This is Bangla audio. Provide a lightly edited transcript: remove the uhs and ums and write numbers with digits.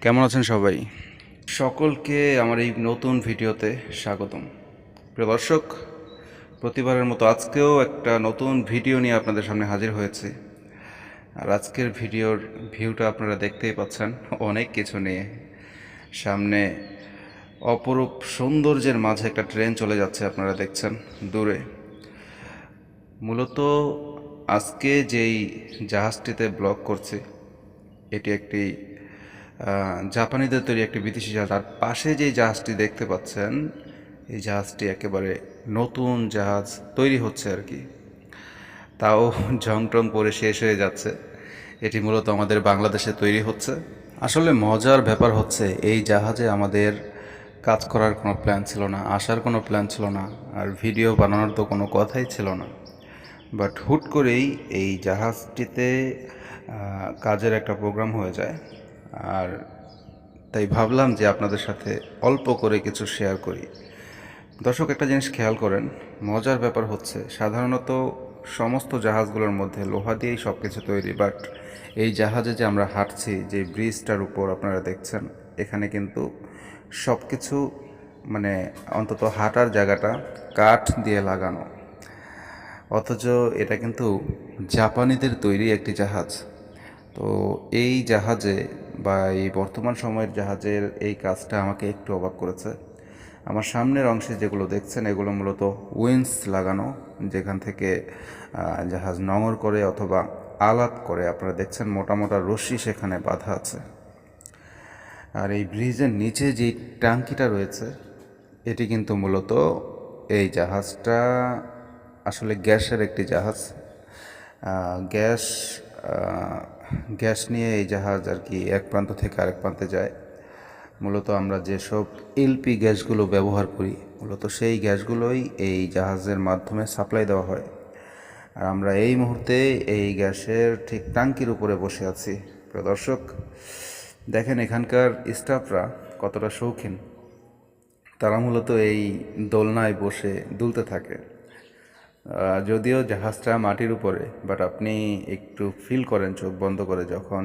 কেমন আছেন সবাই? সকলকে আমার এই নতুন ভিডিওতে স্বাগতম। প্রিয় দর্শক, প্রতিবারের মতো আজকেও একটা নতুন ভিডিও নিয়ে আপনাদের সামনে হাজির হয়েছি। আর আজকের ভিডিওর ভিউটা আপনারা দেখতেই পাচ্ছেন, অনেক কিছু নিয়ে। সামনে অপরূপ সৌন্দর্যের মাঝে একটা ট্রেন চলে যাচ্ছে, আপনারা দেখছেন দূরে। মূলত আজকে যেই জাহাজটিতে ব্লগ করছি, এটি একটি জাপানিদের তৈরি একটি বিদেশি জাহাজ। আর পাশে যে জাহাজটি দেখতে পাচ্ছেন, এই জাহাজটি একেবারে নতুন জাহাজ তৈরি হচ্ছে আর কি, তাও জং টং পরে শেষ হয়ে যাচ্ছে। এটি মূলত আমাদের বাংলাদেশে তৈরি হচ্ছে। আসলে মজার ব্যাপার হচ্ছে, এই জাহাজে আমাদের কাজ করার কোনো প্ল্যান ছিল না, আসার কোনো প্ল্যান ছিল না, আর ভিডিও বানানোর তো কোনো কথাই ছিল না। বাট হুট করেই এই জাহাজটিতে কাজের একটা প্রোগ্রাম হয়ে যায়। আর তাই ভাবলাম যে আপনাদের সাথে অল্প করে কিছু শেয়ার করি। দর্শক, একটা জিনিস খেয়াল করেন, মজার ব্যাপার হচ্ছে, সাধারণত সমস্ত জাহাজগুলোর মধ্যে লোহা দিয়েই সব কিছু তৈরি, বাট এই জাহাজে যে আমরা হাঁটছি, যে ব্রিজটার উপর আপনারা দেখছেন, এখানে কিন্তু সব কিছু মানে অন্তত হাঁটার জায়গাটা কাঠ দিয়ে লাগানো। অথচ এটা কিন্তু জাপানিদের তৈরি একটি জাহাজ। তো এই জাহাজে বা এই বর্তমান সময়ের জাহাজের এই কাজটা আমাকে একটু অবাক করেছে। আমার সামনের অংশে যেগুলো দেখছেন, এগুলো মূলত উইন্স লাগানো, যেখান থেকে জাহাজ নঙর করে অথবা আলাপ করে। আপনারা দেখছেন মোটা মোটা রশ্মি সেখানে বাঁধা আছে। আর এই ব্রিজের নিচে যে ট্যাঙ্কিটা রয়েছে, এটি কিন্তু মূলত এই জাহাজটা আসলে গ্যাসের একটি জাহাজ। গ্যাস গ্যাস নিয়ে এই জাহাজ আর কি এক প্রান্ত থেকে আরেক প্রান্তে যায়। মূলত আমরা যেসব এলপি গ্যাসগুলো ব্যবহার করি, মূলত সেই গ্যাসগুলোই এই জাহাজের মাধ্যমে সাপ্লাই দেওয়া হয়। আর আমরা এই মুহূর্তে এই গ্যাসের ঠিক ট্যাঙ্কির উপরে বসে আছি। প্রিয় দর্শক, দেখেন এখানকার স্টাফরা কতটা শৌখিন। তারা মূলত এই দোলনায় বসে দুলতে থাকে। যদিও জাহাজটা মাটির উপরে, বাট আপনি একটু ফিল করেন চোখ বন্ধ করে, যখন